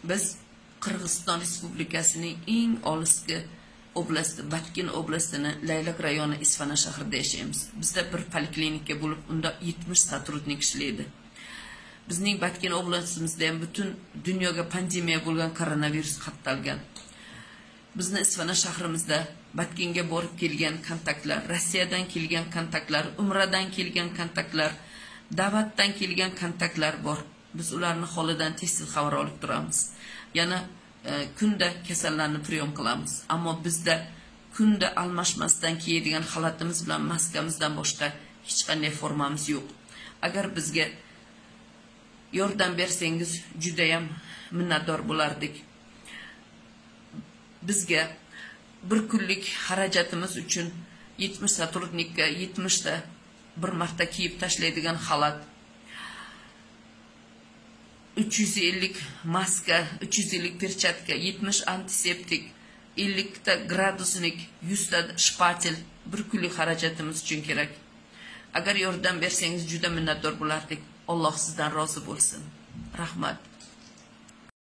Biz Qirg'iziston Respublikasining eng olisgi oblasti, Batken oblastini Laylak rayoni Isfana shahrida yashaymiz. Bizda bir poliklinika bo'lib, unda 70 sotrudnik ishlaydi. Bizning Batken oblastimizda ham butun dunyoga pandemiya bo'lgan koronavirus qatalgan. Bizni Isfana shahrimizda Batkenga borib kelgan kontaktlar, Rossiyadan kelgan kontaktlar, Umradan kelgan kontaktlar, da'vatdan kelgan kontaktlar bor. Biz ularni holidan tez-tez xabar olib turamiz. Yana kunda kasallarni priyom qilamiz. Ammo bizda kunda almashmasdan kiyadigan xalatimiz bilan maskamizdan boshqa hech qanday formamiz yo'q. Agar bizga yordam bersangiz juda ham minnatdor bo'lardik. Bizga bir kunlik xarajatimiz uchun 70 sotrudnikka 70 ta bir marta kiyib tashlaydigan xalat, 350 maska, 350 perchatka, 70 antiseptik, 50 ta gradusnik, 100 ta shpatel bir kunlik xarajatimiz uchun kerak. Agar yordam bersangiz juda minnatdor bo'lardik. Alloh sizdan rozi bo'lsin. Rahmat.